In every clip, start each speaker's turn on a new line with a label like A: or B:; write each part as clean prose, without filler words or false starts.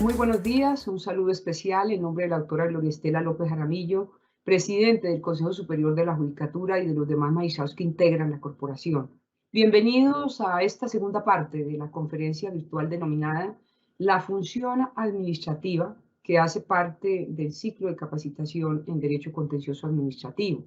A: Muy buenos días, un saludo especial en nombre de la doctora Gloria Estela López Jaramillo, presidente del Consejo Superior de la Judicatura y de los demás magistrados que integran la corporación. Bienvenidos a esta segunda parte de la conferencia virtual denominada La función administrativa, que hace parte del ciclo de capacitación en Derecho Contencioso Administrativo.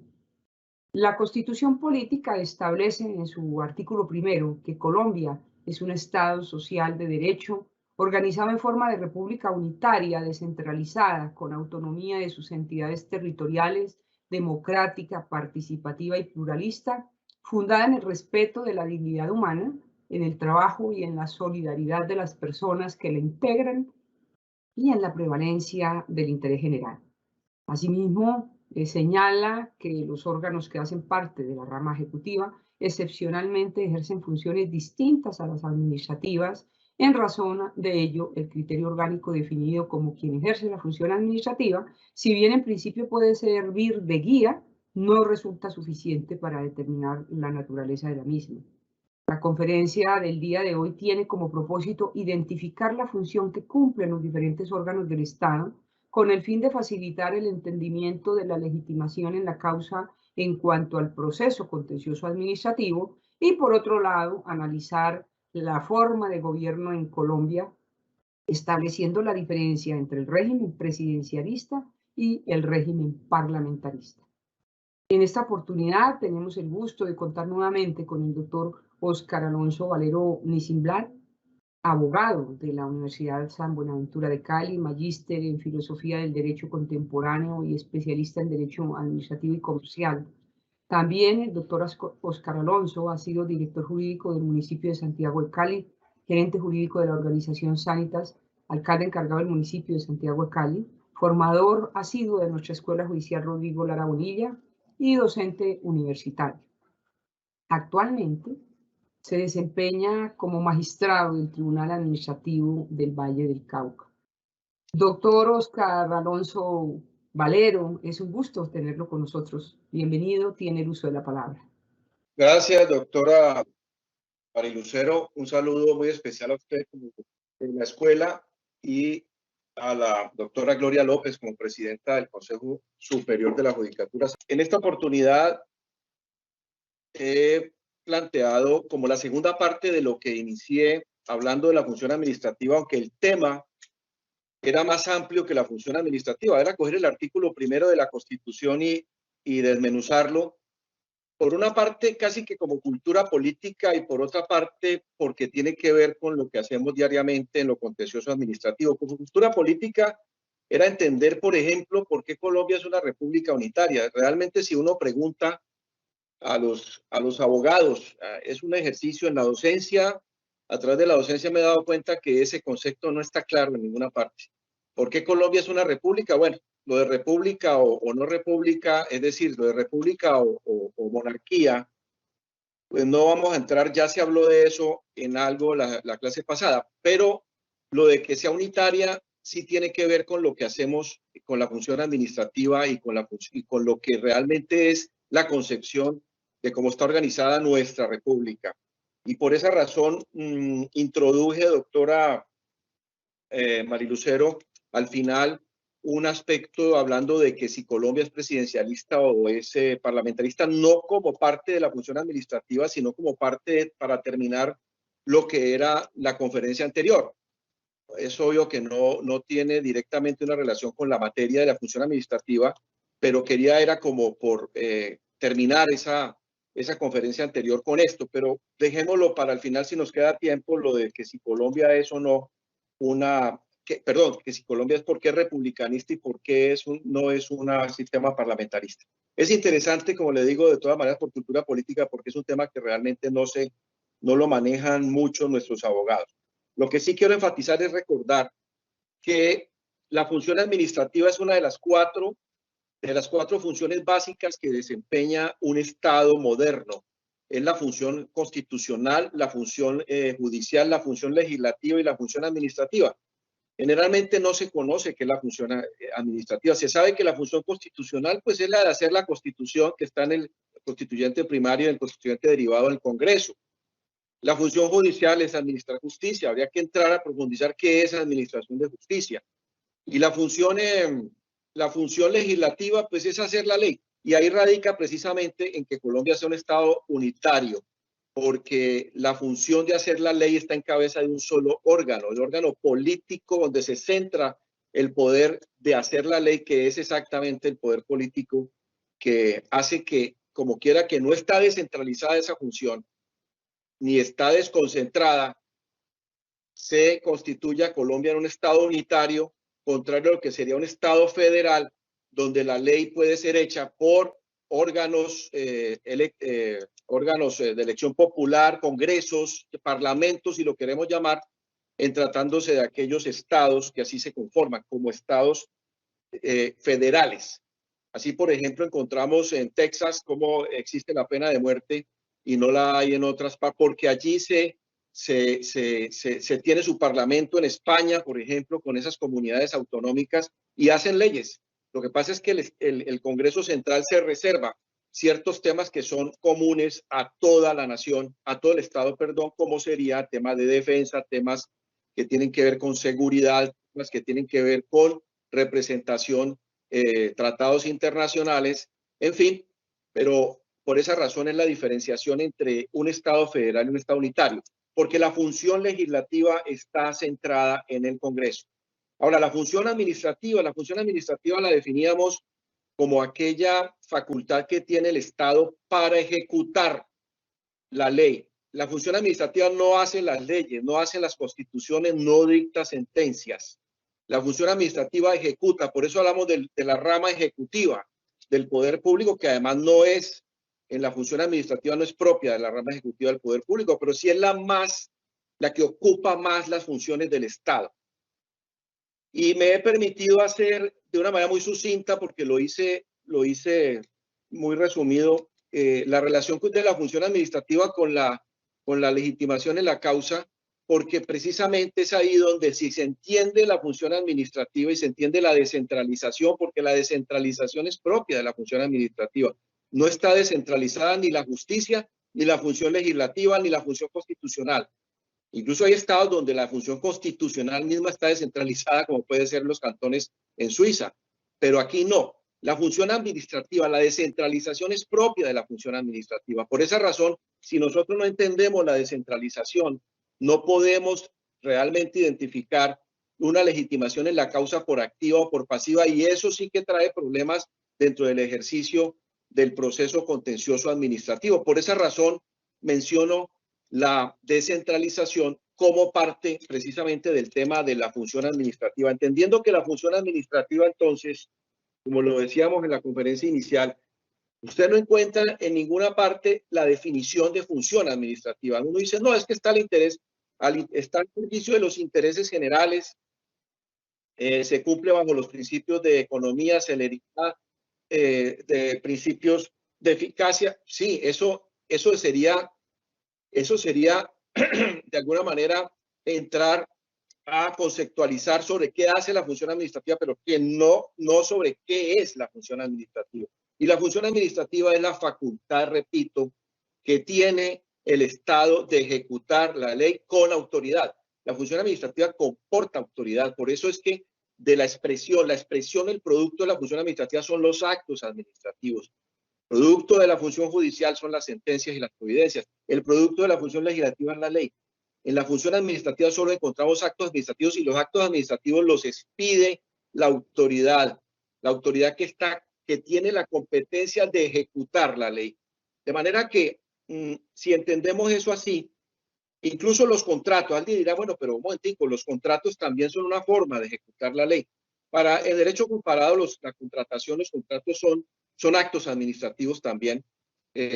A: La Constitución Política establece en su artículo primero que Colombia es un Estado social de derecho organizado en forma de república unitaria, descentralizada, con autonomía de sus entidades territoriales, democrática, participativa y pluralista, fundada en el respeto de la dignidad humana, en el trabajo y en la solidaridad de las personas que la integran y en la prevalencia del interés general. Asimismo, señala que los órganos que hacen parte de la rama ejecutiva excepcionalmente ejercen funciones distintas a las administrativas. En razón de ello, el criterio orgánico definido como quien ejerce la función administrativa, si bien en principio puede servir de guía, no resulta suficiente para determinar la naturaleza de la misma. La conferencia del día de hoy tiene como propósito identificar la función que cumplen los diferentes órganos del Estado con el fin de facilitar el entendimiento de la legitimación en la causa en cuanto al proceso contencioso administrativo y, por otro lado, analizar la forma de gobierno en Colombia, estableciendo la diferencia entre el régimen presidencialista y el régimen parlamentarista. En esta oportunidad tenemos el gusto de contar nuevamente con el doctor Óscar Alonso Valero Nisimblar, abogado de la Universidad San Buenaventura de Cali, magíster en Filosofía del Derecho Contemporáneo y especialista en Derecho Administrativo y Comercial. También el doctor Óscar Alonso ha sido director jurídico del municipio de Santiago de Cali, gerente jurídico de la organización Sanitas, alcalde encargado del municipio de Santiago de Cali, formador asiduo de nuestra Escuela Judicial Rodrigo Lara Bonilla y docente universitario. Actualmente se desempeña como magistrado del Tribunal Administrativo del Valle del Cauca. Doctor Óscar Alonso Valero, es un gusto tenerlo con nosotros. Bienvenido, tiene el uso de la palabra.
B: Gracias, doctora Marilucero. Un saludo muy especial a usted en la escuela y a la doctora Gloria López como presidenta del Consejo Superior de la Judicatura. En esta oportunidad he planteado como la segunda parte de lo que inicié hablando de la función administrativa, aunque el tema era más amplio que la función administrativa. Era coger el artículo primero de la Constitución y desmenuzarlo. Por una parte, casi que como cultura política y por otra parte, porque tiene que ver con lo que hacemos diariamente en lo contencioso administrativo. Como cultura política era entender, por ejemplo, por qué Colombia es una república unitaria. Realmente, si uno pregunta a los abogados, es un ejercicio en la docencia. A través de la docencia me he dado cuenta que ese concepto no está claro en ninguna parte. ¿Por qué Colombia es una república? Bueno, lo de república o no república, es decir, lo de república o monarquía, pues no vamos a entrar, ya se habló de eso en algo la clase pasada, pero lo de que sea unitaria sí tiene que ver con lo que hacemos, con la función administrativa y con lo que realmente es la concepción de cómo está organizada nuestra república. Y por esa razón introduje, doctora Marilucero, al final un aspecto hablando de que si Colombia es presidencialista o es parlamentarista, no como parte de la función administrativa, sino como parte para terminar lo que era la conferencia anterior. Es obvio que no tiene directamente una relación con la materia de la función administrativa, pero era como por terminar esa conferencia anterior con esto, pero dejémoslo para el final si nos queda tiempo, lo de que si Colombia es o no que si Colombia es por qué es republicanista y por qué no es un sistema parlamentarista. Es interesante, como le digo, de todas maneras por cultura política, porque es un tema que realmente no lo manejan mucho nuestros abogados. Lo que sí quiero enfatizar es recordar que la función administrativa es una de las cuatro funciones básicas que desempeña un Estado moderno. Es la función constitucional, la función judicial, la función legislativa y la función administrativa. Generalmente no se conoce qué es la función administrativa. Se sabe que la función constitucional pues es la de hacer la constitución que está en el constituyente primario y el constituyente derivado del Congreso. La función judicial es administrar justicia. Habría que entrar a profundizar qué es administración de justicia. Y la función legislativa, pues es hacer la ley. Y ahí radica precisamente en que Colombia sea un Estado unitario, porque la función de hacer la ley está en cabeza de un solo órgano, el órgano político donde se centra el poder de hacer la ley, que es exactamente el poder político que hace que, como quiera que no está descentralizada esa función, ni está desconcentrada, se constituya Colombia en un Estado unitario, contrario a lo que sería un Estado federal, donde la ley puede ser hecha por órganos, órganos de elección popular, congresos, parlamentos, si lo queremos llamar, en tratándose de aquellos estados que así se conforman como estados federales. Así, por ejemplo, encontramos en Texas cómo existe la pena de muerte y no la hay en otras partes, porque allí se tiene su parlamento. En España, por ejemplo, con esas comunidades autonómicas y hacen leyes. Lo que pasa es que el Congreso Central se reserva ciertos temas que son comunes a toda la nación, a todo el Estado, perdón, como sería temas de defensa, temas que tienen que ver con seguridad, temas que tienen que ver con representación, tratados internacionales, en fin, pero por esa razón es la diferenciación entre un Estado federal y un Estado unitario, porque la función legislativa está centrada en el Congreso. Ahora, la función administrativa la definíamos como aquella facultad que tiene el Estado para ejecutar la ley. La función administrativa no hace las leyes, no hace las constituciones, no dicta sentencias. La función administrativa ejecuta, por eso hablamos de la rama ejecutiva del poder público, que además no es, en la función administrativa no es propia de la rama ejecutiva del poder público, pero sí es la que ocupa más las funciones del Estado. Y me he permitido hacer de una manera muy sucinta, porque lo hice muy resumido, la relación de la función administrativa con la legitimación en la causa, porque precisamente es ahí donde si se entiende la función administrativa y se entiende la descentralización, porque la descentralización es propia de la función administrativa. No está descentralizada ni la justicia, ni la función legislativa, ni la función constitucional. Incluso hay estados donde la función constitucional misma está descentralizada, como puede ser los cantones en Suiza, pero aquí no. La función administrativa, la descentralización es propia de la función administrativa. Por esa razón, si nosotros no entendemos la descentralización, no podemos realmente identificar una legitimación en la causa por activa o por pasiva, y eso sí que trae problemas dentro del ejercicio del proceso contencioso administrativo. Por esa razón, menciono la descentralización como parte precisamente del tema de la función administrativa, entendiendo que la función administrativa, entonces, como lo decíamos en la conferencia inicial, usted no encuentra en ninguna parte la definición de función administrativa. Uno dice, no, es que está está al servicio de los intereses generales, se cumple bajo los principios de economía, celeridad, de principios de eficacia. Sí, eso sería de alguna manera entrar a conceptualizar sobre qué hace la función administrativa, pero que no sobre qué es la función administrativa. Y la función administrativa es la facultad, repito, que tiene el Estado de ejecutar la ley con autoridad. La función administrativa comporta autoridad, por eso es que de la expresión, el producto de la función administrativa son los actos administrativos. Producto de la función judicial son las sentencias y las providencias. El producto de la función legislativa es la ley. En la función administrativa solo encontramos actos administrativos, y los actos administrativos los expide la autoridad que tiene la competencia de ejecutar la ley. De manera que, si entendemos eso así, incluso los contratos, alguien dirá, bueno, pero un momentico, los contratos también son una forma de ejecutar la ley. Para el derecho comparado, la contratación, los contratos son actos administrativos también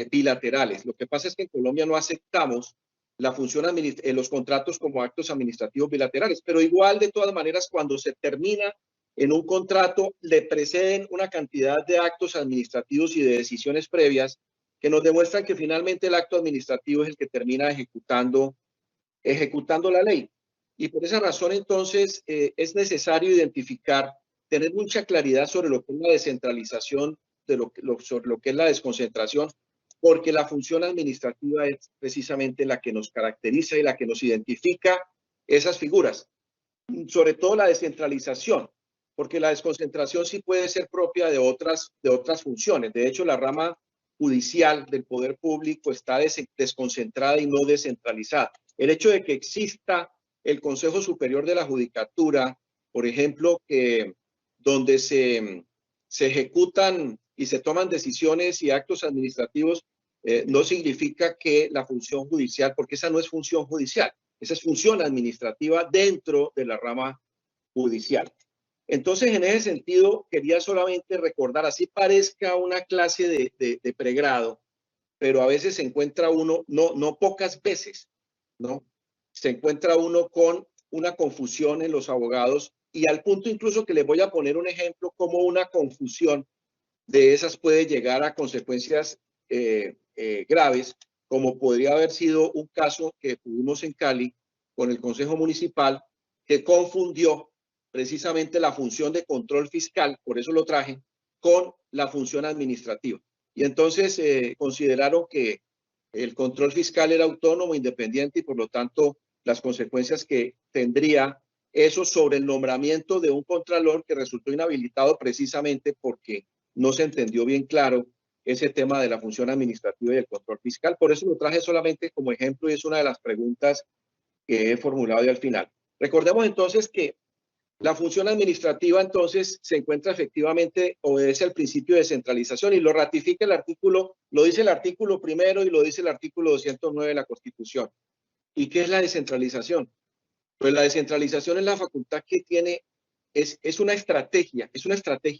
B: bilaterales. Lo que pasa es que en Colombia no aceptamos la función los contratos como actos administrativos bilaterales, pero igual, de todas maneras, cuando se termina en un contrato, le preceden una cantidad de actos administrativos y de decisiones previas que nos demuestran que finalmente el acto administrativo es el que termina ejecutando la ley. Y por esa razón, entonces, es necesario identificar, tener mucha claridad sobre lo que es la descentralización, sobre lo que es la desconcentración, porque la función administrativa es precisamente la que nos caracteriza y la que nos identifica esas figuras, sobre todo la descentralización, porque la desconcentración sí puede ser propia de otras funciones. De hecho, la rama judicial del poder público está desconcentrada y no descentralizada. El hecho de que exista el Consejo Superior de la Judicatura, por ejemplo, donde se ejecutan y se toman decisiones y actos administrativos, no significa que la función judicial, porque esa no es función judicial, esa es función administrativa dentro de la rama judicial. Entonces, en ese sentido, quería solamente recordar, así parezca una clase de pregrado, pero a veces se encuentra uno, no pocas veces, ¿no? Se encuentra uno con una confusión en los abogados y al punto incluso que les voy a poner un ejemplo, como una confusión de esas puede llegar a consecuencias graves, como podría haber sido un caso que tuvimos en Cali con el Consejo Municipal, que confundió precisamente la función de control fiscal, por eso lo traje, con la función administrativa. Y entonces consideraron que el control fiscal era autónomo, independiente y por lo tanto las consecuencias que tendría eso sobre el nombramiento de un contralor que resultó inhabilitado precisamente porque no se entendió bien claro ese tema de la función administrativa y el control fiscal. Por eso lo traje solamente como ejemplo y es una de las preguntas que he formulado y al final. Recordemos entonces que la función administrativa entonces se encuentra efectivamente, obedece al principio de descentralización y lo ratifica el artículo, lo dice el artículo primero y lo dice el artículo 209 de la Constitución. ¿Y qué es la descentralización? Pues la descentralización es la facultad que tiene, es una estrategia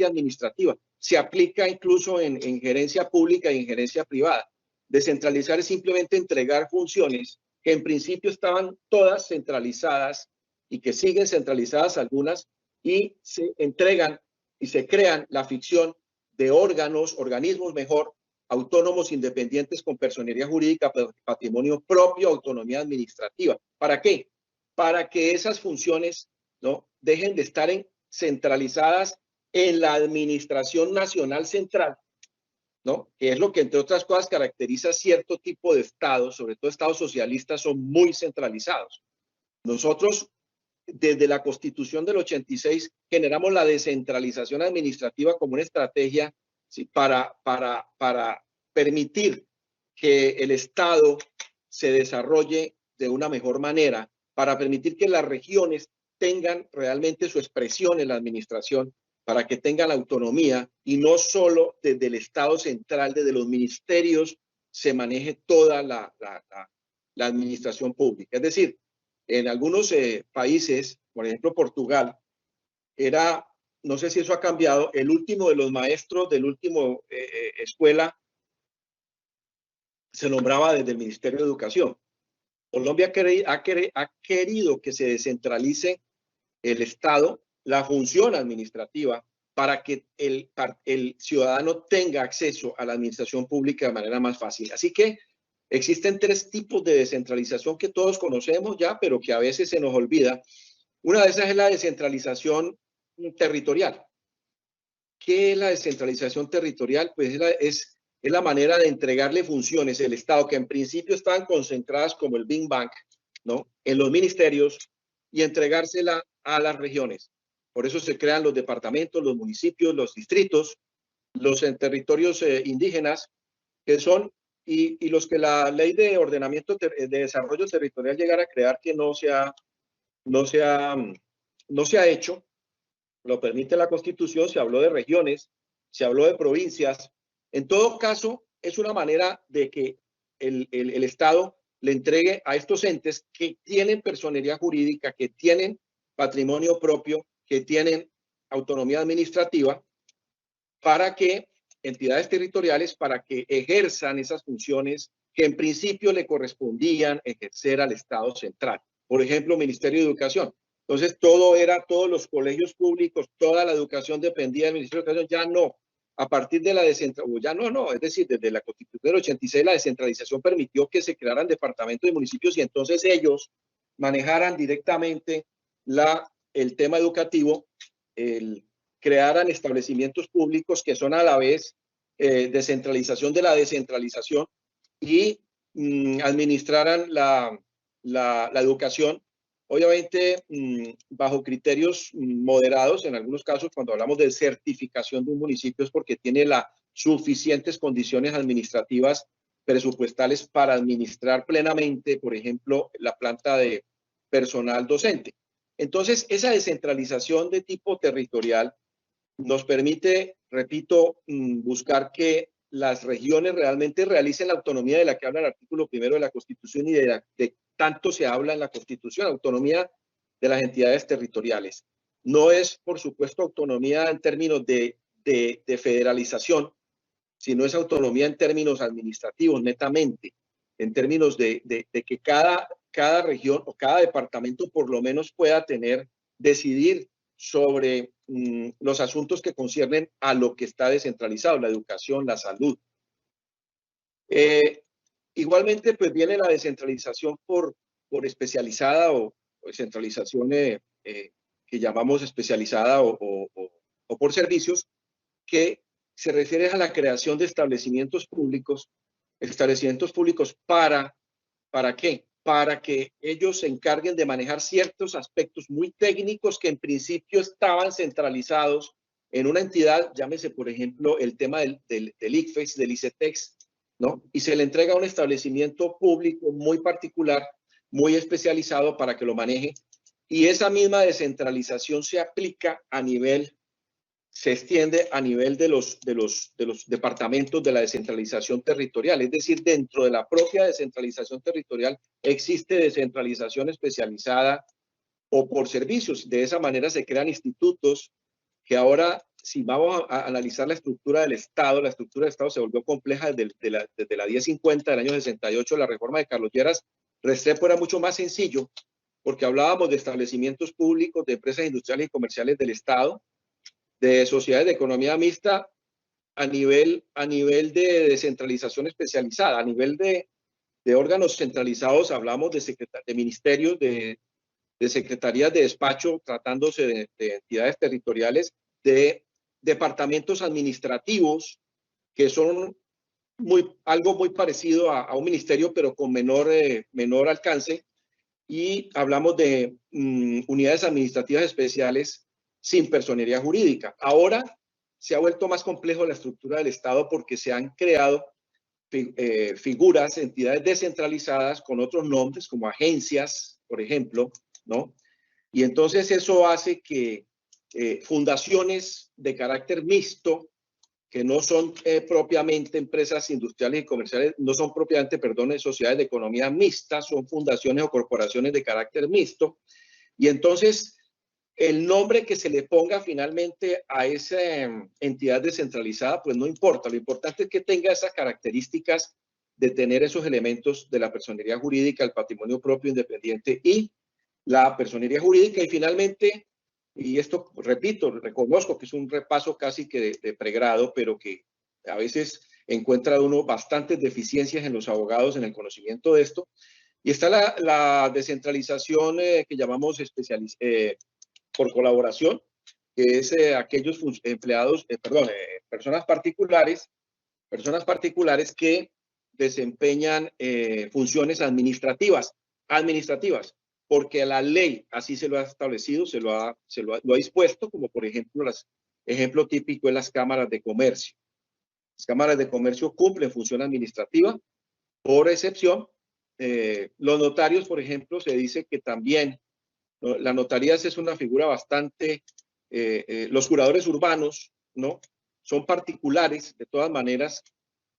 B: administrativa. Se aplica incluso en gerencia pública y en gerencia privada. Descentralizar es simplemente entregar funciones que en principio estaban todas centralizadas y que siguen centralizadas algunas y se entregan y se crean la ficción de organismos mejor, autónomos, independientes, con personería jurídica, patrimonio propio, autonomía administrativa. ¿Para qué? Para que esas funciones, ¿no?, dejen de estar centralizadas en la administración nacional central, ¿no?, que es lo que entre otras cosas caracteriza cierto tipo de estados, sobre todo estados socialistas, son muy centralizados. Nosotros, desde la Constitución del 86, generamos la descentralización administrativa como una estrategia, ¿sí?, para permitir que el Estado se desarrolle de una mejor manera, para permitir que las regiones tengan realmente su expresión en la administración, para que tengan autonomía y no solo desde el Estado central, desde los ministerios, se maneje toda la administración pública. Es decir, en algunos países, por ejemplo Portugal, era, no sé si eso ha cambiado, el último de los maestros del último escuela se nombraba desde el Ministerio de Educación. Colombia ha querido que se descentralice el Estado, la función administrativa, para que el ciudadano tenga acceso a la administración pública de manera más fácil. Así que existen tres tipos de descentralización que todos conocemos ya, pero que a veces se nos olvida. Una de esas es la descentralización territorial. ¿Qué es la descentralización territorial? Pues es la manera de entregarle funciones al Estado que en principio estaban concentradas como el Big Bang, ¿no?, en los ministerios y entregársela a las regiones. Por eso se crean los departamentos, los municipios, los distritos, los territorios indígenas, que son y los que la ley de ordenamiento de desarrollo territorial llegara a crear, que no se ha hecho. Lo permite la Constitución, se habló de regiones, se habló de provincias. En todo caso, es una manera de que el Estado le entregue a estos entes que tienen personería jurídica, que tienen patrimonio propio, que tienen autonomía administrativa, para que entidades territoriales, para que ejerzan esas funciones que en principio le correspondían ejercer al Estado central. Por ejemplo, Ministerio de Educación. Entonces, todos los colegios públicos, toda la educación dependía del Ministerio de Educación. Ya no, a partir de la descentralización, es decir, desde la Constitución del 86, la descentralización permitió que se crearan departamentos y municipios y entonces ellos manejaran directamente el tema educativo, crearan establecimientos públicos que son a la vez descentralización de la descentralización y administraran la educación, obviamente bajo criterios moderados. En algunos casos, cuando hablamos de certificación de un municipio, es porque tiene las suficientes condiciones administrativas presupuestales para administrar plenamente, por ejemplo, la planta de personal docente. Entonces, esa descentralización de tipo territorial nos permite, repito, buscar que las regiones realmente realicen la autonomía de la que habla el artículo 1 de la Constitución y de tanto se habla en la Constitución, autonomía de las entidades territoriales. No es, por supuesto, autonomía en términos de federalización, sino es autonomía en términos administrativos, netamente, en términos de que cada región o cada departamento por lo menos pueda decidir sobre los asuntos que conciernen a lo que está descentralizado, la educación, la salud. Igualmente, pues viene la descentralización por especializada o descentralización que llamamos especializada o por servicios, que se refiere a la creación de establecimientos públicos ¿para qué? Para que ellos se encarguen de manejar ciertos aspectos muy técnicos que en principio estaban centralizados en una entidad, llámese por ejemplo el tema del ICFES, del ICETEX, ¿no? Y se le entrega a un establecimiento público muy particular, muy especializado para que lo maneje. Y esa misma descentralización se aplica se extiende a nivel de los departamentos de la descentralización territorial. Es decir, dentro de la propia descentralización territorial existe descentralización especializada o por servicios. De esa manera se crean institutos que ahora, si vamos a analizar la estructura del Estado se volvió compleja desde la 1050 del año 68, la reforma de Carlos Lleras Restrepo era mucho más sencillo, porque hablábamos de establecimientos públicos, de empresas industriales y comerciales del Estado, de sociedades de economía mixta a nivel de descentralización especializada. A nivel de órganos centralizados hablamos de ministerios, de secretarías de despacho, tratándose de entidades territoriales, de departamentos administrativos, que son algo muy parecido a un ministerio, pero con menor alcance. Y hablamos de unidades administrativas especiales sin personería jurídica. Ahora se ha vuelto más complejo la estructura del Estado porque se han creado figuras, entidades descentralizadas con otros nombres, como agencias, por ejemplo, ¿no? Y entonces eso hace que fundaciones de carácter mixto, que no son propiamente empresas industriales y comerciales, no son propiamente, perdón, sociedades de economía mixta, son fundaciones o corporaciones de carácter mixto. Y entonces el nombre que se le ponga finalmente a esa entidad descentralizada, pues no importa. Lo importante es que tenga esas características de tener esos elementos de la personería jurídica, el patrimonio propio independiente y la personería jurídica. Y finalmente, y esto, repito, reconozco que es un repaso casi que de pregrado, pero que a veces encuentra uno bastantes deficiencias en los abogados en el conocimiento de esto. Y está la descentralización que llamamos por colaboración, que es aquellos empleados, personas particulares que desempeñan funciones administrativas, porque la ley así se lo ha establecido, lo ha dispuesto, como por ejemplo, ejemplo típico es las cámaras de comercio. Las cámaras de comercio cumplen función administrativa, por excepción. Los notarios, por ejemplo, se dice que también la notaría es una figura bastante, los juradores urbanos, ¿no? Son particulares, de todas maneras,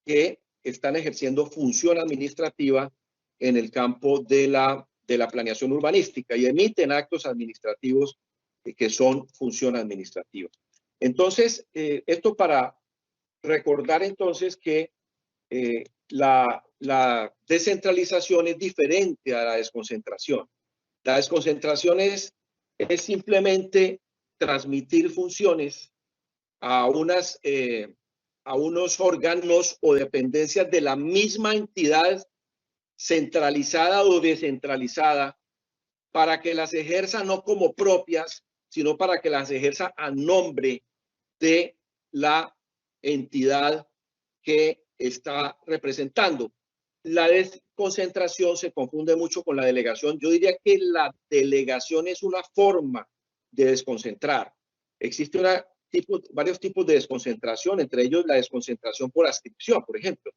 B: que están ejerciendo función administrativa en el campo de la planeación urbanística y emiten actos administrativos que son función administrativa. Entonces, esto para recordar entonces que la descentralización es diferente a la desconcentración. La desconcentración es simplemente transmitir funciones a unos órganos o dependencias de la misma entidad centralizada o descentralizada para que las ejerza no como propias, sino para que las ejerza a nombre de la entidad que está representando. La desconcentración se confunde mucho con la delegación. Yo diría que la delegación es una forma de desconcentrar. Existen varios tipos de desconcentración, entre ellos la desconcentración por adscripción, por ejemplo.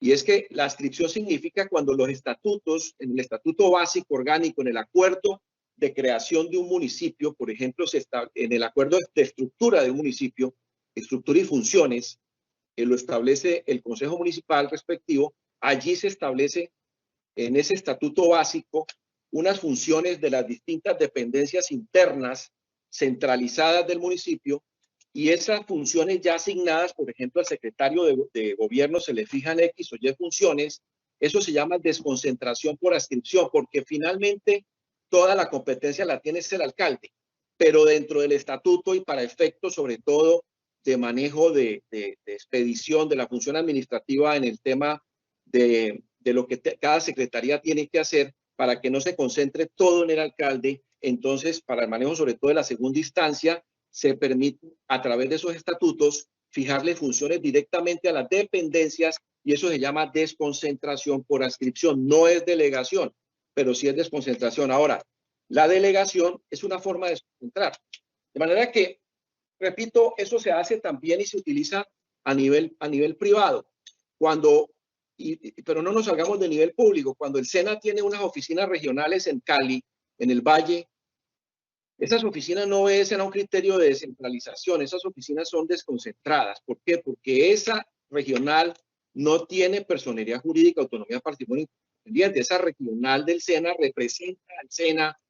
B: Y es que la adscripción significa cuando los estatutos, en el estatuto básico orgánico, en el acuerdo de creación de un municipio, por ejemplo, en el acuerdo de estructura de un municipio, estructura y funciones, lo establece el Consejo Municipal respectivo, allí se establece en ese estatuto básico unas funciones de las distintas dependencias internas centralizadas del municipio, y esas funciones ya asignadas, por ejemplo, al secretario de gobierno se le fijan X o Y funciones. Eso se llama desconcentración por adscripción, porque finalmente toda la competencia la tiene el alcalde, pero dentro del estatuto y para efectos sobre todo de manejo de expedición de la función administrativa en el tema de lo que cada secretaría tiene que hacer para que no se concentre todo en el alcalde. Entonces, para el manejo sobre todo de la segunda instancia, se permite a través de esos estatutos fijarle funciones directamente a las dependencias, y eso se llama desconcentración por adscripción. No es delegación, pero sí es desconcentración. Ahora, la delegación es una forma de desconcentrar. De manera que, repito, eso se hace también y se utiliza a nivel privado. Pero no nos salgamos del nivel público. Cuando el SENA tiene unas oficinas regionales en Cali, en el Valle, esas oficinas no obedecen a un criterio de descentralización, esas oficinas son desconcentradas. ¿Por qué? Porque esa regional no tiene personería jurídica, autonomía participativa independiente. Esa regional del SENA representa al SENA,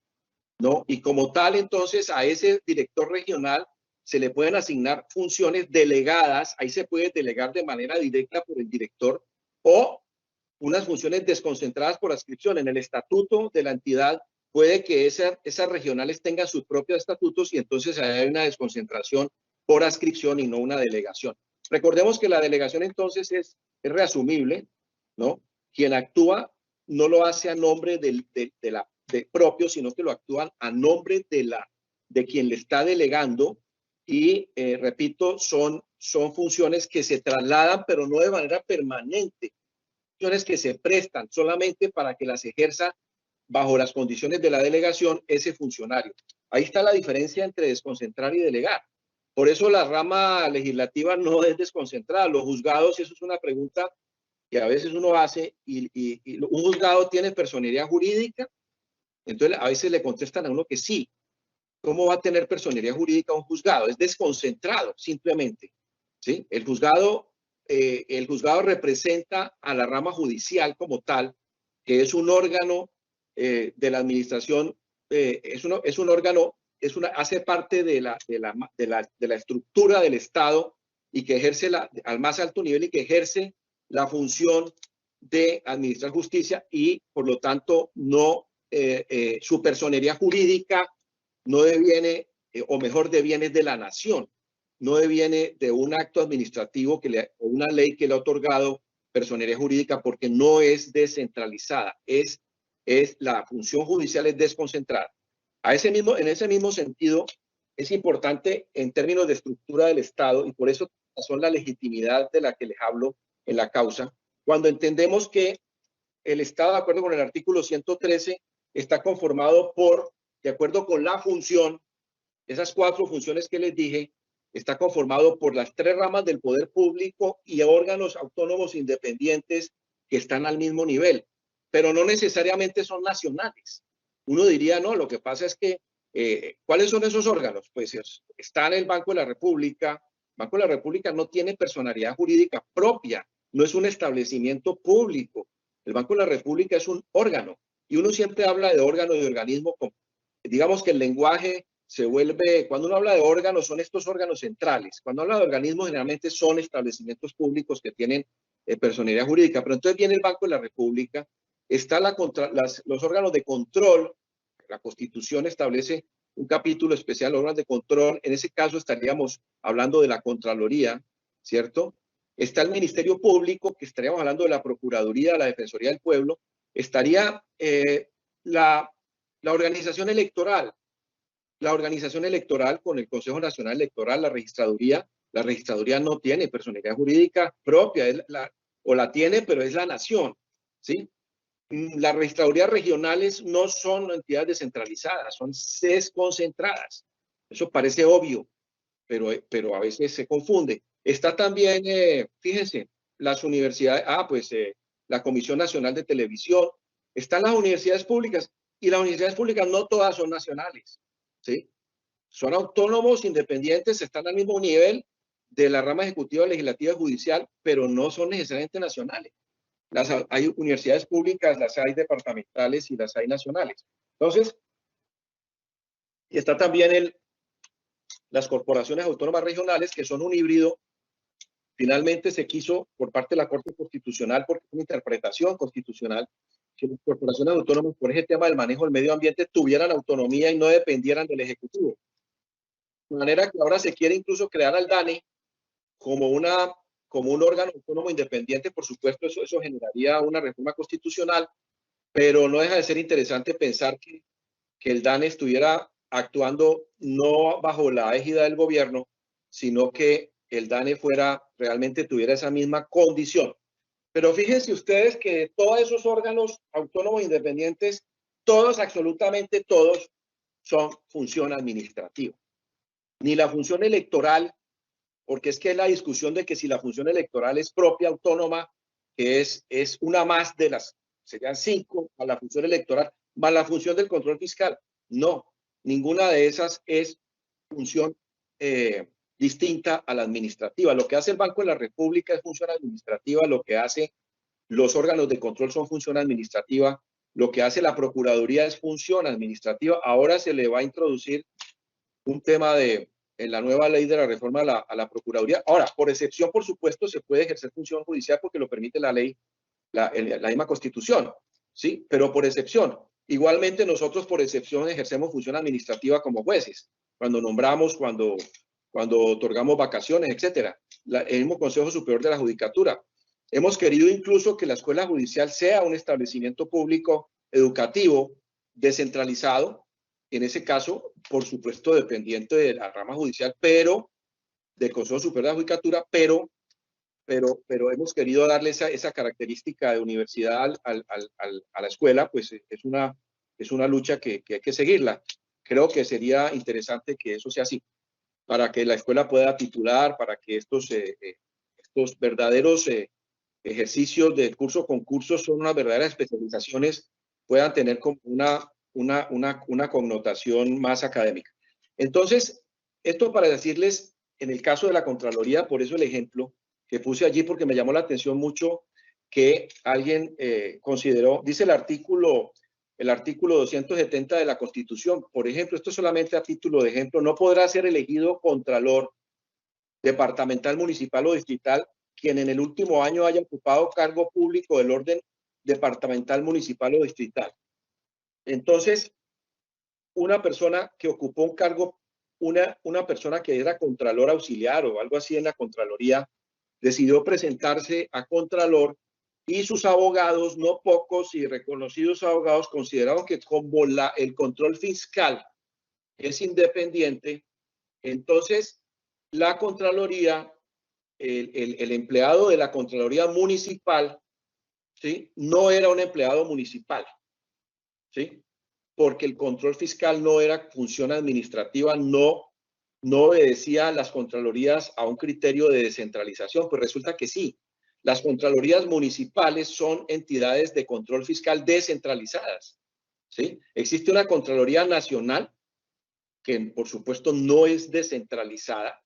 B: ¿no? Y como tal, entonces, a ese director regional se le pueden asignar funciones delegadas, ahí se puede delegar de manera directa por el director, o unas funciones desconcentradas por adscripción. En el estatuto de la entidad puede que esas regionales tengan sus propios estatutos y entonces hay una desconcentración por adscripción y no una delegación. Recordemos que la delegación entonces es reasumible, ¿no? Quien actúa no lo hace a nombre de propio, sino que lo actúan a nombre de quien le está delegando, y repito, son funciones que se trasladan, pero no de manera permanente, funciones que se prestan solamente para que las ejerza bajo las condiciones de la delegación ese funcionario. Ahí está la diferencia entre desconcentrar y delegar. Por eso la rama legislativa no es desconcentrada. Los juzgados, eso es una pregunta que a veces uno hace, y un juzgado tiene personería jurídica, entonces a veces le contestan a uno que sí. ¿Cómo va a tener personería jurídica un juzgado? Es desconcentrado, simplemente, ¿sí? El juzgado representa a la rama judicial como tal, que es un órgano de la administración, es un órgano, hace parte de la estructura del Estado, y que ejerce al más alto nivel, y que ejerce la función de administrar justicia, y por lo tanto no, su personería jurídica no deviene, o mejor, deviene de la nación, no deviene de un acto administrativo o una ley que le ha otorgado personería jurídica, porque no es descentralizada, la función judicial es desconcentrada. En ese mismo sentido, es importante en términos de estructura del Estado, y por eso son la legitimidad de la que les hablo en la causa, cuando entendemos que el Estado, de acuerdo con el artículo 113, está conformado de acuerdo con la función, esas 4 funciones que les dije, está conformado por las 3 ramas del poder público y órganos autónomos independientes que están al mismo nivel, pero no necesariamente son nacionales. Uno diría, no, lo que pasa es que, ¿cuáles son esos órganos? Pues está en el Banco de la República. El Banco de la República no tiene personalidad jurídica propia, no es un establecimiento público. El Banco de la República es un órgano, y uno siempre habla de órgano y de organismo. Digamos que el lenguaje se vuelve, cuando uno habla de órganos, son estos órganos centrales. Cuando habla de organismos, generalmente son establecimientos públicos que tienen personería jurídica. Pero entonces viene el Banco de la República, está los órganos de control. La Constitución establece un capítulo especial, órganos de control. En ese caso estaríamos hablando de la Contraloría, ¿cierto? Está el Ministerio Público, que estaríamos hablando de la Procuraduría, la Defensoría del Pueblo. Estaría la organización electoral con el Consejo Nacional Electoral, la Registraduría, La registraduría no tiene personalidad jurídica propia, o la tiene, pero es la nación, ¿sí? Las registradurías regionales no son entidades descentralizadas, son desconcentradas. Eso parece obvio, pero a veces se confunde. Está también, fíjense, las universidades, la Comisión Nacional de Televisión, están las universidades públicas, y las universidades públicas no todas son nacionales, ¿sí? Son autónomos, independientes, están al mismo nivel de la rama ejecutiva, legislativa y judicial, pero no son necesariamente nacionales. Hay universidades públicas, las hay departamentales y las hay nacionales. Entonces, está también las corporaciones autónomas regionales, que son un híbrido. Finalmente se quiso por parte de la Corte Constitucional, porque es una interpretación constitucional, que las corporaciones autónomas, por ese tema del manejo del medio ambiente, tuvieran autonomía y no dependieran del Ejecutivo. De manera que ahora se quiere incluso crear al DANE como un órgano autónomo independiente. Por supuesto, eso generaría una reforma constitucional, pero no deja de ser interesante pensar que el DANE estuviera actuando no bajo la égida del gobierno, sino que el DANE realmente tuviera esa misma condición. Pero fíjense ustedes que todos esos órganos autónomos independientes, todos, absolutamente todos, son función administrativa. Ni la función electoral, porque es que la discusión de que si la función electoral es propia, autónoma, que es una más de serían 5 a la función electoral, más la función del control fiscal. No, ninguna de esas es función distinta a la administrativa. Lo que hace el Banco de la República es función administrativa, lo que hace los órganos de control son función administrativa, lo que hace la Procuraduría es función administrativa. Ahora se le va a introducir un tema en la nueva ley de la reforma a la Procuraduría. Ahora, por excepción, por supuesto, se puede ejercer función judicial porque lo permite la ley, la misma Constitución, ¿sí? Pero por excepción. Igualmente, nosotros por excepción ejercemos función administrativa como jueces, cuando nombramos, cuando otorgamos vacaciones, etcétera. El mismo Consejo Superior de la Judicatura. Hemos querido incluso que la Escuela Judicial sea un establecimiento público educativo descentralizado, en ese caso, por supuesto, dependiente de la rama judicial, pero del Consejo Superior de la Judicatura, pero hemos querido darle esa característica de universidad a la escuela, pues es una lucha que hay que seguirla. Creo que sería interesante que eso sea así, para que la escuela pueda titular, para que estos verdaderos ejercicios de curso-concursos son unas verdaderas especializaciones, puedan tener como una connotación más académica. Entonces, esto para decirles, en el caso de la Contraloría, por eso el ejemplo que puse allí, porque me llamó la atención mucho que alguien consideró, dice el artículo 270 de la Constitución, por ejemplo, esto solamente a título de ejemplo, no podrá ser elegido contralor departamental, municipal o distrital quien en el último año haya ocupado cargo público del orden departamental, municipal o distrital. Entonces, una persona que ocupó un cargo, una persona que era contralor auxiliar o algo así en la Contraloría, decidió presentarse a contralor y sus abogados, no pocos y reconocidos abogados, consideraron que como el control fiscal es independiente, entonces la Contraloría, el empleado de la Contraloría municipal, ¿sí?, no era un empleado municipal, ¿sí?, porque el control fiscal no era función administrativa, no obedecía a las Contralorías a un criterio de descentralización. Pues resulta que sí, las Contralorías municipales son entidades de control fiscal descentralizadas, ¿sí? Existe una Contraloría Nacional que, por supuesto, no es descentralizada,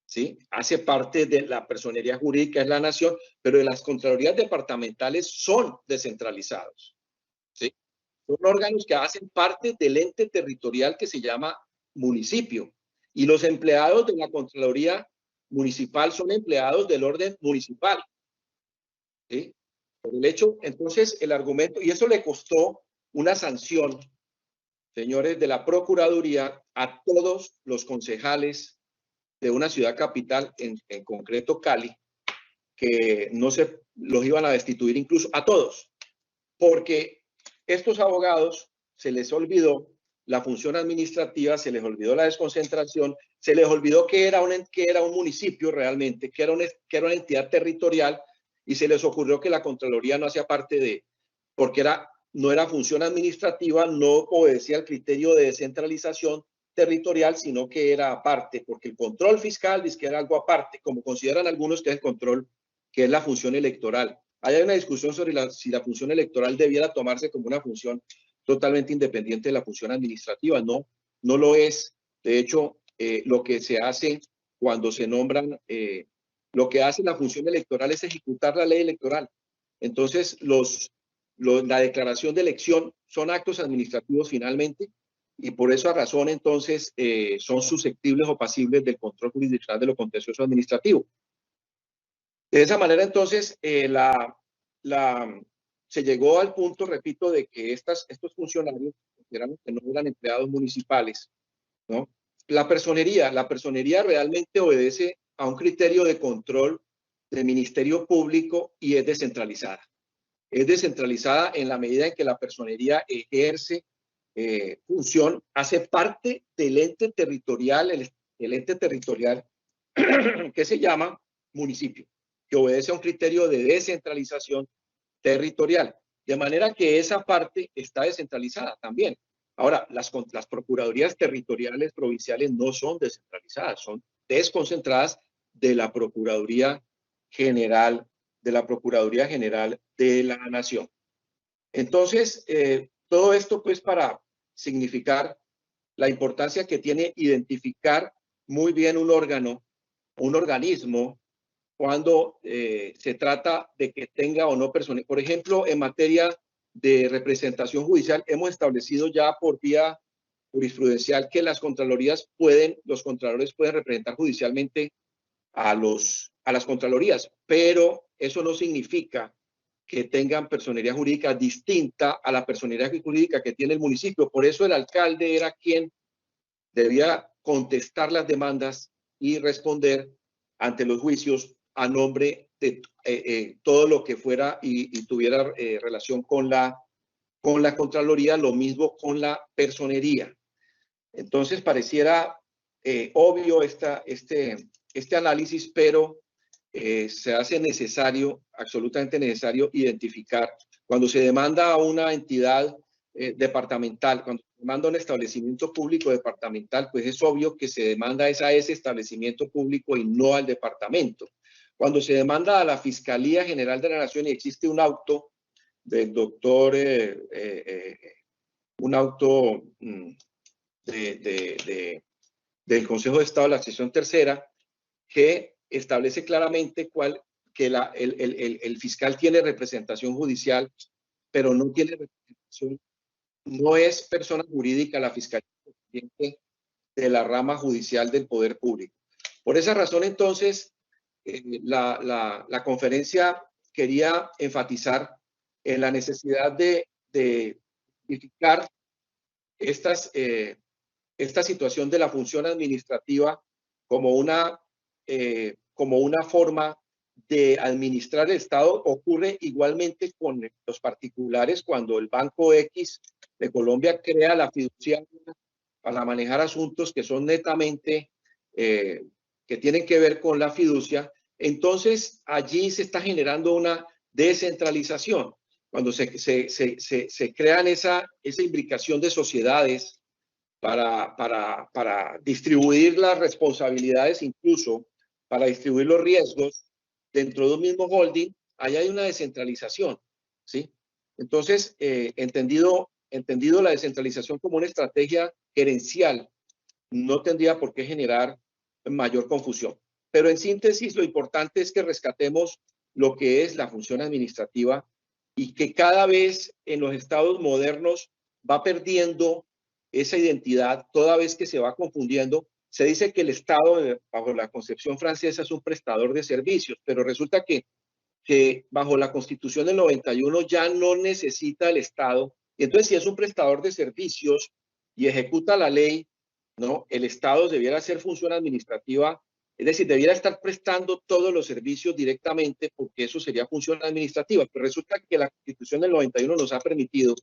B: ¿sí? Hace parte de la personería jurídica, es la nación, pero las Contralorías departamentales son descentralizados, ¿sí? Son órganos que hacen parte del ente territorial que se llama municipio. Y los empleados de la Contraloría Municipal son empleados del orden municipal, ¿sí? Por el hecho, entonces, el argumento, y eso le costó una sanción, señores de la Procuraduría, a todos los concejales de una ciudad capital, en concreto Cali, que los iban a destituir incluso a todos, porque estos abogados se les olvidó la función administrativa, se les olvidó la desconcentración, se les olvidó que era un municipio realmente, que era una entidad territorial, y se les ocurrió que la Contraloría no hacía parte de, porque no era función administrativa, no obedecía al criterio de descentralización territorial, sino que era aparte, porque el control fiscal dice que era algo aparte, como consideran algunos que es el control, que es la función electoral. Hay una discusión sobre si la función electoral debiera tomarse como una función totalmente independiente de la función administrativa. No, no lo es. De hecho, lo que se hace cuando se nombran, lo que hace la función electoral es ejecutar la ley electoral. Entonces, la declaración de elección son actos administrativos finalmente, y por esa razón entonces son susceptibles o pasibles del control jurisdiccional de lo contencioso administrativo. De esa manera entonces se llegó al punto, repito, de que estos funcionarios que no eran empleados municipales, ¿no? La personería realmente obedece a un criterio de control del Ministerio Público y es descentralizada. Es descentralizada en la medida en que la personería ejerce función, hace parte del ente territorial, el ente territorial que se llama municipio, que obedece a un criterio de descentralización territorial. De manera que esa parte está descentralizada también. Ahora, las procuradurías territoriales provinciales no son descentralizadas, son desconcentradas de la Procuraduría General de la Nación. Entonces, todo esto pues para significar la importancia que tiene identificar muy bien un organismo, cuando se trata de que tenga o no personal. Por ejemplo, en materia de representación judicial, hemos establecido ya por vía jurisprudencial que los contralores pueden representar judicialmente a las contralorías, pero eso no significa que tengan personería jurídica distinta a la personería jurídica que tiene el municipio. Por eso el alcalde era quien debía contestar las demandas y responder ante los juicios a nombre de todo lo que fuera y tuviera relación con la Contraloría, lo mismo con la personería. Entonces pareciera obvio este análisis, pero se hace necesario, absolutamente necesario, identificar cuando se demanda a una entidad departamental, cuando se demanda a un establecimiento público departamental, pues es obvio que se demanda a ese establecimiento público y no al departamento. Cuando se demanda a la Fiscalía General de la Nación y existe un auto del doctor, un auto del Consejo de Estado de la sección tercera, que establece claramente que el fiscal tiene representación judicial, pero no tiene representación, no es persona jurídica la fiscalía de la rama judicial del poder público. Por esa razón, entonces, la conferencia quería enfatizar en la necesidad de identificar esta situación de la función administrativa como una forma de administrar el Estado. Ocurre igualmente con los particulares cuando el Banco X de Colombia crea la fiduciaria para manejar asuntos que son netamente, que tienen que ver con la fiducia. Entonces allí se está generando una descentralización. Cuando se crean esa imbricación de sociedades para distribuir las responsabilidades, incluso para distribuir los riesgos dentro de un mismo holding, ahí hay una descentralización, ¿sí? Entonces, entendido la descentralización como una estrategia gerencial, no tendría por qué generar mayor confusión. Pero en síntesis, lo importante es que rescatemos lo que es la función administrativa y que cada vez en los estados modernos va perdiendo esa identidad, toda vez que se va confundiendo. Se dice que el Estado, bajo la concepción francesa, es un prestador de servicios, pero resulta que bajo la Constitución del 91 ya no necesita el Estado. Y entonces, si es un prestador de servicios y ejecuta la ley, ¿no? El Estado debiera ser función administrativa, es decir, debiera estar prestando todos los servicios directamente, porque eso sería función administrativa. Pero resulta que la Constitución del 91 nos ha permitido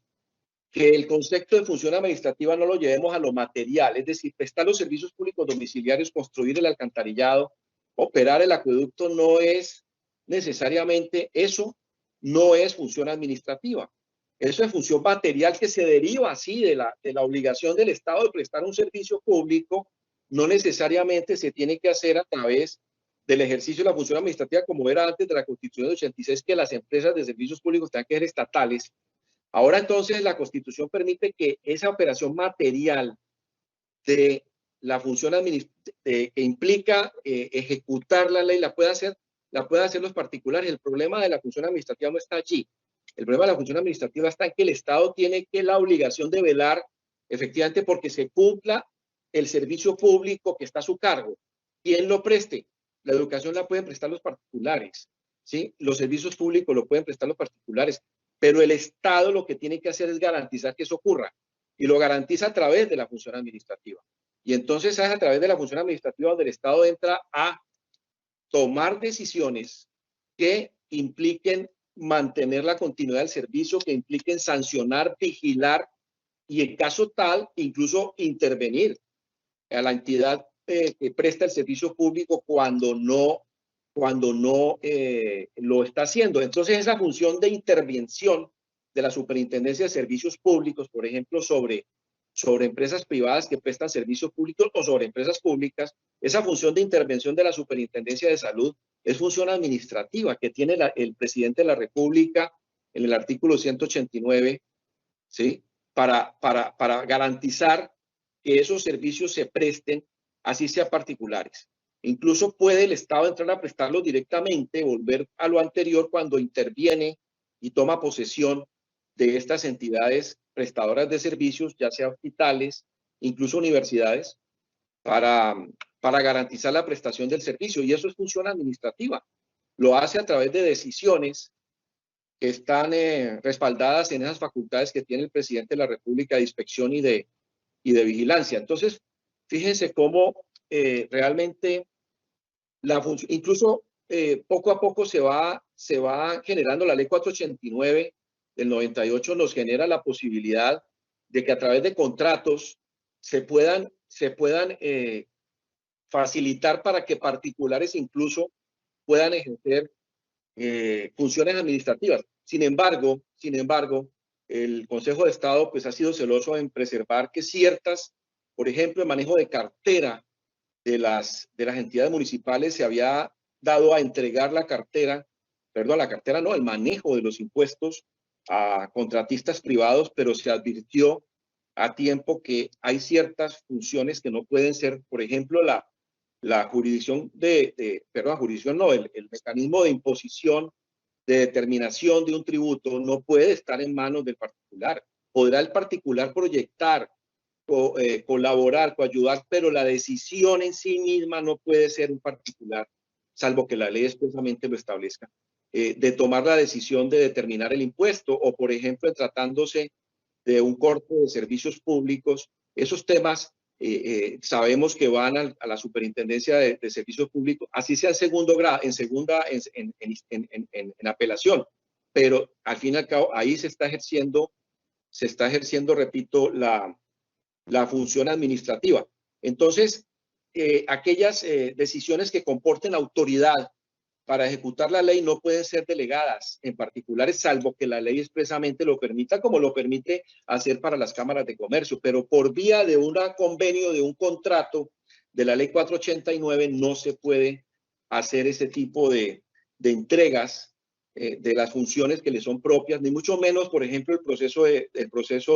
B: que el concepto de función administrativa no lo llevemos a lo material, es decir, prestar los servicios públicos domiciliarios, construir el alcantarillado, operar el acueducto, no es necesariamente eso, no es función administrativa. Eso es función material que se deriva así de la obligación del Estado de prestar un servicio público, no necesariamente se tiene que hacer a través del ejercicio de la función administrativa como era antes de la Constitución de 86, que las empresas de servicios públicos tengan que ser estatales. Ahora entonces la Constitución permite que esa operación material de la función administrativa que implica ejecutar la ley la pueden hacer los particulares. El problema de la función administrativa no está allí. El problema de la función administrativa está en que el Estado tiene la obligación de velar efectivamente porque se cumpla el servicio público que está a su cargo. ¿Quién lo preste? La educación la pueden prestar los particulares, ¿sí? Los servicios públicos lo pueden prestar los particulares, pero el Estado lo que tiene que hacer es garantizar que eso ocurra, y lo garantiza a través de la función administrativa. Y entonces es a través de la función administrativa donde el Estado entra a tomar decisiones que impliquen mantener la continuidad del servicio, que impliquen sancionar, vigilar y en caso tal, incluso intervenir a la entidad que presta el servicio público cuando no lo está haciendo. Entonces esa función de intervención de la Superintendencia de Servicios Públicos, por ejemplo, sobre empresas privadas que prestan servicios públicos o sobre empresas públicas, esa función de intervención de la Superintendencia de Salud es función administrativa que tiene el presidente de la República en el artículo 189, ¿sí? Para garantizar que esos servicios se presten, así sea particulares. Incluso puede el Estado entrar a prestarlos directamente, volver a lo anterior cuando interviene y toma posesión de estas entidades prestadoras de servicios, ya sea hospitales, incluso universidades, para garantizar la prestación del servicio. Y eso es función administrativa. Lo hace a través de decisiones que están respaldadas en esas facultades que tiene el presidente de la República de inspección y de vigilancia. Entonces, fíjense cómo realmente incluso poco a poco se va generando la ley 489 del 98, nos genera la posibilidad de que a través de contratos se puedan facilitar para que particulares incluso puedan ejercer funciones administrativas. Sin embargo, el Consejo de Estado pues ha sido celoso en preservar que ciertas, por ejemplo, el manejo de cartera de las entidades municipales, se había dado a entregar la cartera no, el manejo de los impuestos a contratistas privados, pero se advirtió a tiempo que hay ciertas funciones que no pueden ser, por ejemplo, la jurisdicción el mecanismo de imposición, de determinación de un tributo no puede estar en manos del particular. Podrá el particular proyectar, colaborar, coayudar, pero la decisión en sí misma no puede ser un particular, salvo que la ley expresamente lo establezca, de tomar la decisión de determinar el impuesto o, por ejemplo, tratándose de un corte de servicios públicos. Esos temas sabemos que van a la Superintendencia de Servicios Públicos, así sea en segundo grado, en apelación, pero al fin y al cabo ahí se está ejerciendo, repito, la función administrativa. Entonces, aquellas decisiones que comporten autoridad para ejecutar la ley no pueden ser delegadas en particulares, salvo que la ley expresamente lo permita, como lo permite hacer para las cámaras de comercio, pero por vía de un convenio, de un contrato de la ley 489 no se puede hacer ese tipo de entregas de las funciones que le son propias, ni mucho menos, por ejemplo, el proceso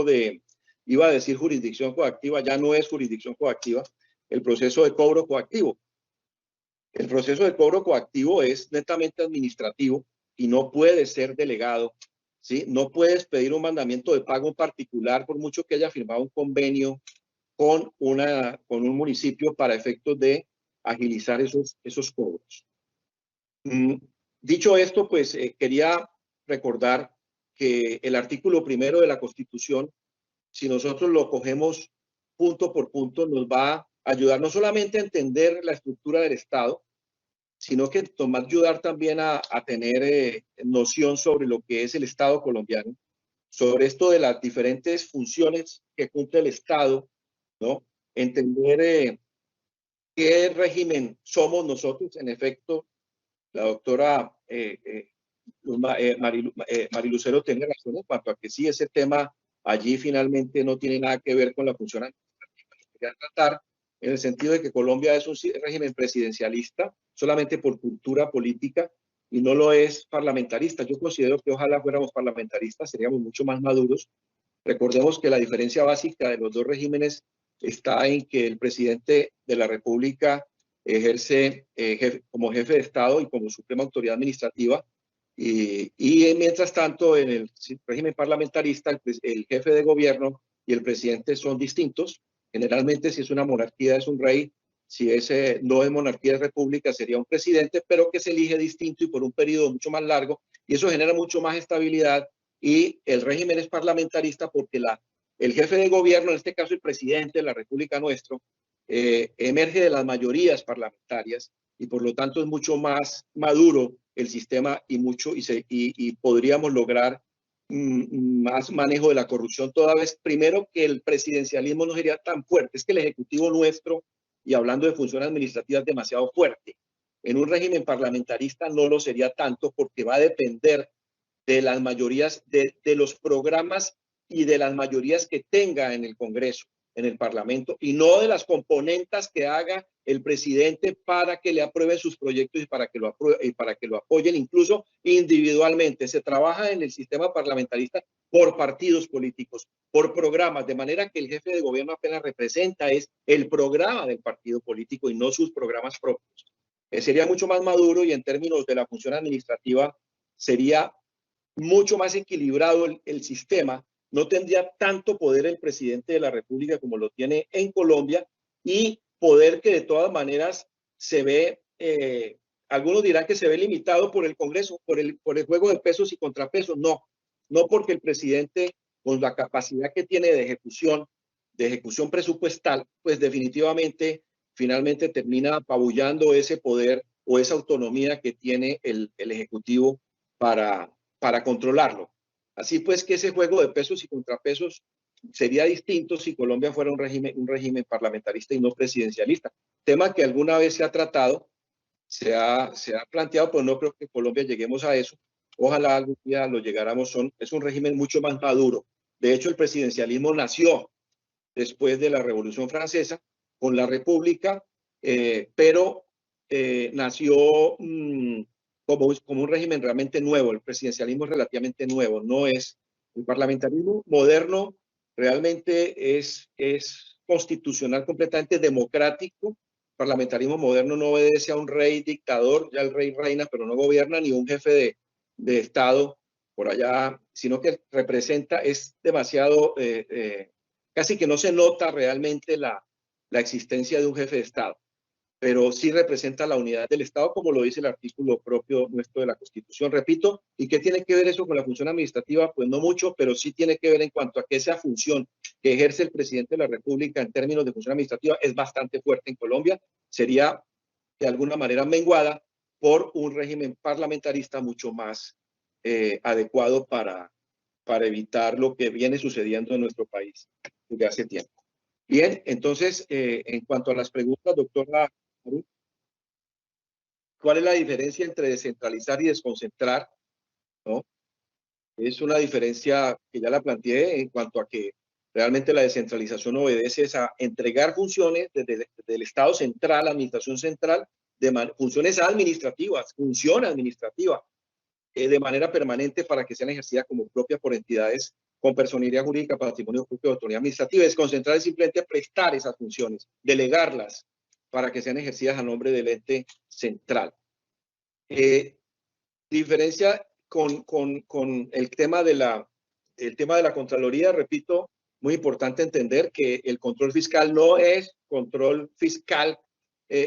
B: de iba a decir jurisdicción coactiva, ya no es jurisdicción coactiva, el proceso de cobro coactivo. El proceso de cobro coactivo es netamente administrativo y no puede ser delegado, ¿sí? No puedes pedir un mandamiento de pago particular por mucho que haya firmado un convenio con un municipio para efectos de agilizar esos cobros. Dicho esto, pues quería recordar que el artículo 1 de la Constitución, si nosotros lo cogemos punto por punto, nos va a ayudar no solamente a entender la estructura del Estado, sino que nos va a ayudar también a tener noción sobre lo que es el Estado colombiano, sobre esto de las diferentes funciones que cumple el Estado, ¿no? Entender qué régimen somos nosotros. En efecto, la doctora Marilucero tiene razón en cuanto a que sí, ese tema allí finalmente no tiene nada que ver con la función administrativa. Quería tratar en el sentido de que Colombia es un régimen presidencialista solamente por cultura política y no lo es parlamentarista. Yo considero que ojalá fuéramos parlamentaristas, seríamos mucho más maduros. Recordemos que la diferencia básica de los dos regímenes está en que el presidente de la República ejerce como jefe de Estado y como suprema autoridad administrativa. Y mientras tanto, en el régimen parlamentarista, el jefe de gobierno y el presidente son distintos. Generalmente, si es una monarquía, es un rey. Si no es monarquía, es república, sería un presidente, pero que se elige distinto y por un periodo mucho más largo. Y eso genera mucho más estabilidad. Y el régimen es parlamentarista porque el jefe de gobierno, en este caso el presidente de la República nuestro, emerge de las mayorías parlamentarias y por lo tanto es mucho más maduro el sistema y podríamos lograr más manejo de la corrupción toda vez, primero, que el presidencialismo no sería tan fuerte. Es que el ejecutivo nuestro, y hablando de funciones administrativas, es demasiado fuerte. En un régimen parlamentarista no lo sería tanto porque va a depender de las mayorías, de los programas y de las mayorías que tenga en el Congreso, en el Parlamento, y no de las componentas que haga el presidente para que le aprueben sus proyectos y para que lo apoyen incluso individualmente. Se trabaja en el sistema parlamentarista por partidos políticos, por programas, de manera que el jefe de gobierno apenas representa es el programa del partido político y no sus programas propios. Sería mucho más maduro y en términos de la función administrativa sería mucho más equilibrado el sistema, no tendría tanto poder el presidente de la República como lo tiene en Colombia y poder que de todas maneras se ve, algunos dirán que se ve limitado por el Congreso, por el juego de pesos y contrapesos. No porque el presidente con la capacidad que tiene de ejecución presupuestal, pues definitivamente finalmente termina apabullando ese poder o esa autonomía que tiene el Ejecutivo para controlarlo. Así pues que ese juego de pesos y contrapesos sería distinto si Colombia fuera un régimen parlamentarista y no presidencialista. Tema que alguna vez se ha tratado, se ha planteado, pero no creo que Colombia lleguemos a eso. Ojalá algún día lo llegáramos. Es un régimen mucho más maduro. De hecho, el presidencialismo nació después de la Revolución Francesa con la República, pero nació como un régimen realmente nuevo. El presidencialismo es relativamente nuevo, no es el parlamentarismo moderno, realmente es constitucional, completamente democrático. El parlamentarismo moderno no obedece a un rey dictador, ya el rey reina, pero no gobierna, ni un jefe de Estado por allá, sino que representa, es demasiado, casi que no se nota realmente la existencia de un jefe de Estado, pero sí representa la unidad del Estado, como lo dice el artículo propio nuestro de la Constitución. Repito, ¿y qué tiene que ver eso con la función administrativa? Pues no mucho, pero sí tiene que ver en cuanto a que esa función que ejerce el presidente de la República en términos de función administrativa es bastante fuerte en Colombia. Sería de alguna manera menguada por un régimen parlamentarista mucho más adecuado para evitar lo que viene sucediendo en nuestro país desde hace tiempo. Bien, entonces, en cuanto a las preguntas, doctora, ¿cuál es la diferencia entre descentralizar y desconcentrar? ¿No? Es una diferencia que ya la planteé en cuanto a que realmente la descentralización obedece a entregar funciones desde el Estado central, la administración central, funciones administrativas, función administrativa, de manera permanente para que sean ejercidas como propias por entidades con personería jurídica, patrimonio propio de autonomía administrativa. Desconcentrar es simplemente prestar esas funciones, delegarlas para que sean ejercidas a nombre del ente central. Diferencia con el tema de la Contraloría, repito, muy importante entender que el control fiscal no es control fiscal,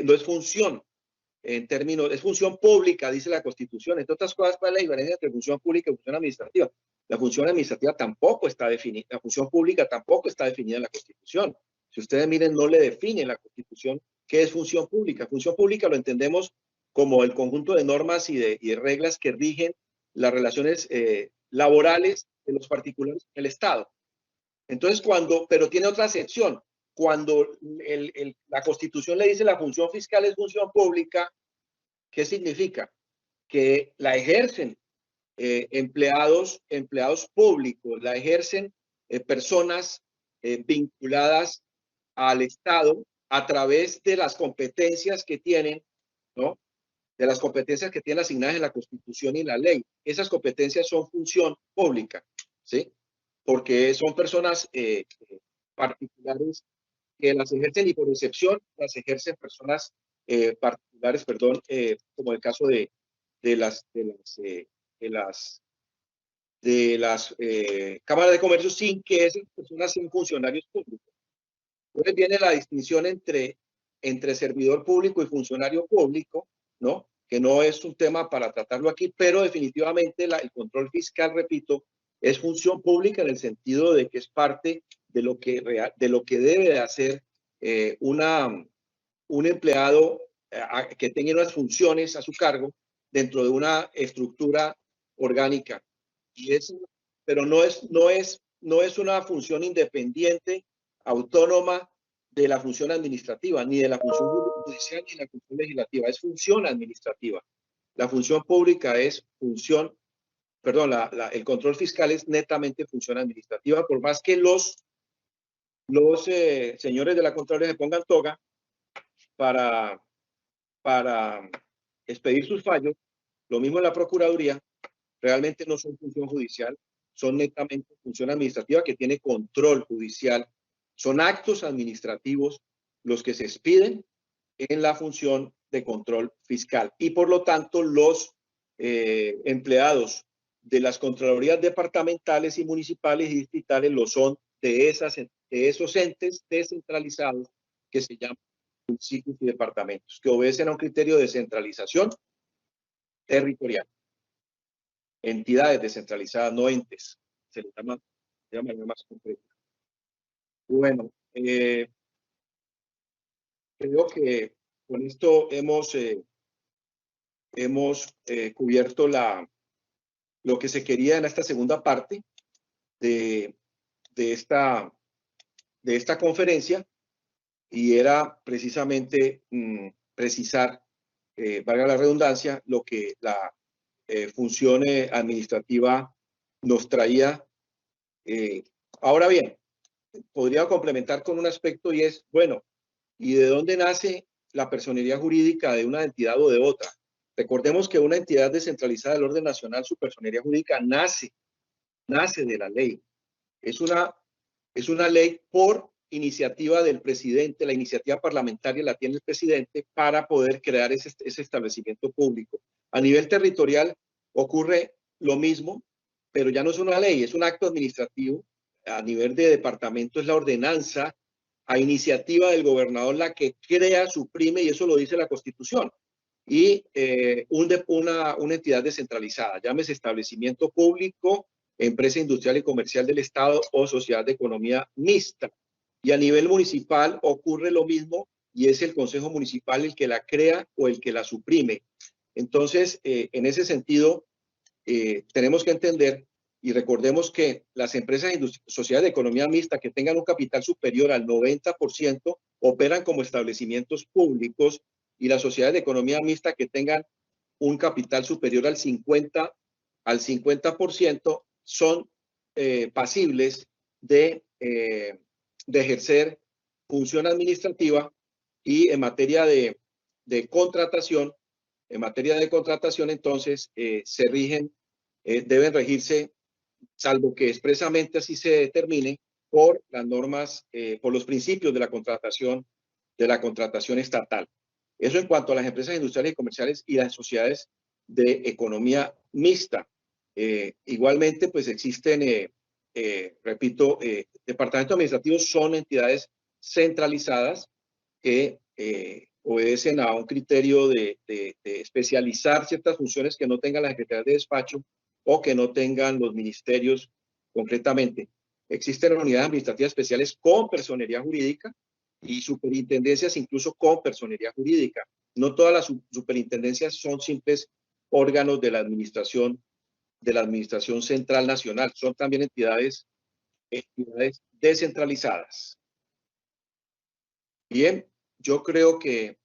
B: no es función. En términos, es función pública, dice la Constitución. Entre otras cosas, ¿cuál es la diferencia entre función pública y función administrativa? La función administrativa tampoco está definida, la función pública tampoco está definida en la Constitución. Si ustedes miren, no le define la Constitución qué es función pública. Función pública lo entendemos como el conjunto de normas y de reglas que rigen las relaciones laborales de los particulares en el Estado. Entonces, pero tiene otra acepción. Cuando la Constitución le dice la función fiscal es función pública, ¿qué significa? Que la ejercen empleados públicos, la ejercen personas vinculadas al Estado a través de las competencias que tienen, ¿no? De las competencias que tienen asignadas en la Constitución y la ley. Esas competencias son función pública, ¿sí? Porque son personas particulares que las ejercen y por excepción las ejercen personas particulares, perdón, como el caso de las cámaras de comercio sin que esas personas sean funcionarios públicos. Entonces viene la distinción entre servidor público y funcionario público, ¿no? Que no es un tema para tratarlo aquí, pero definitivamente el control fiscal, repito, es función pública en el sentido de que es parte de lo que debe de hacer un empleado que tenga unas funciones a su cargo dentro de una estructura orgánica. Pero no es una función independiente, autónoma de la función administrativa, ni de la función judicial, ni de la función legislativa. Es función administrativa. La función pública es función, perdón, el control fiscal es netamente función administrativa, por más que los señores de la Contraloría se pongan toga para expedir sus fallos, lo mismo en la Procuraduría, realmente no son función judicial, son netamente función administrativa que tiene control judicial. Son actos administrativos los que se expiden en la función de control fiscal. Y por lo tanto, los empleados de las Contralorías departamentales y municipales y distritales lo son de esos entes descentralizados que se llaman municipios y departamentos, que obedecen a un criterio de descentralización territorial. Entidades descentralizadas, no entes. Se le llama de manera más concreta. Bueno, creo que con esto hemos cubierto lo que se quería en esta segunda parte de esta conferencia, y era precisamente precisar, valga la redundancia, lo que la función administrativa nos traía. Ahora bien, podría complementar con un aspecto y es, bueno, ¿y de dónde nace la personería jurídica de una entidad o de otra? Recordemos que una entidad descentralizada del orden nacional, su personería jurídica nace de la ley. Es una ley por iniciativa del presidente, la iniciativa parlamentaria la tiene el presidente para poder crear ese establecimiento público. A nivel territorial ocurre lo mismo, pero ya no es una ley, es un acto administrativo. A nivel de departamento es la ordenanza a iniciativa del gobernador la que crea, suprime, y eso lo dice la Constitución. Y una entidad descentralizada, llámese establecimiento público, empresa industrial y comercial del Estado o sociedad de economía mixta. Y a nivel municipal ocurre lo mismo y es el Consejo Municipal el que la crea o el que la suprime. Entonces, en ese sentido, tenemos que entender y recordemos que las empresas sociedades de economía mixta que tengan un capital superior al 90% operan como establecimientos públicos, y las sociedades de economía mixta que tengan un capital superior al 50% son pasibles de ejercer función administrativa. Y en materia de contratación, entonces se rigen, deben regirse, salvo que expresamente así se determine, por las normas, por los principios de la contratación estatal. Eso en cuanto a las empresas industriales y comerciales y las sociedades de economía mixta. Igualmente, pues existen, repito, departamentos administrativos son entidades centralizadas que obedecen a un criterio de especializar ciertas funciones que no tengan las secretarías de despacho o que no tengan los ministerios concretamente. Existen unidades administrativas especiales con personería jurídica y superintendencias incluso con personería jurídica. No todas las superintendencias son simples órganos de la administración de la Administración Central Nacional. Son también entidades descentralizadas. Bien, yo creo que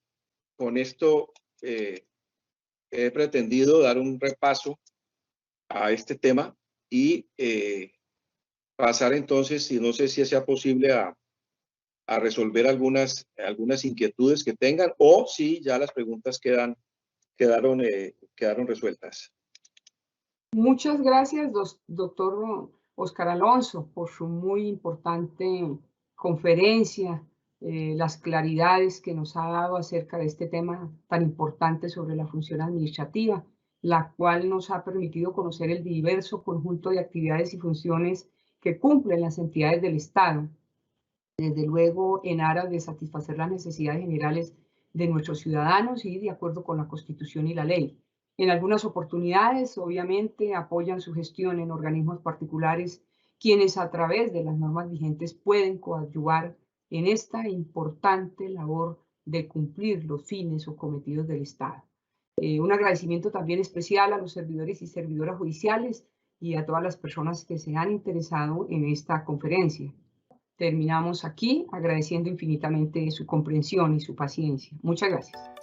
B: con esto he pretendido dar un repaso a este tema y pasar entonces, y no sé si sea posible, a resolver algunas inquietudes que tengan o si ya las preguntas quedaron resueltas.
A: Muchas gracias, doctor Oscar Alonso, por su muy importante conferencia, las claridades que nos ha dado acerca de este tema tan importante sobre la función administrativa, la cual nos ha permitido conocer el diverso conjunto de actividades y funciones que cumplen las entidades del Estado, desde luego en aras de satisfacer las necesidades generales de nuestros ciudadanos y de acuerdo con la Constitución y la ley. En algunas oportunidades, obviamente, apoyan su gestión en organismos particulares, quienes a través de las normas vigentes pueden coadyuvar en esta importante labor de cumplir los fines o cometidos del Estado. Un agradecimiento también especial a los servidores y servidoras judiciales y a todas las personas que se han interesado en esta conferencia. Terminamos aquí agradeciendo infinitamente su comprensión y su paciencia. Muchas gracias.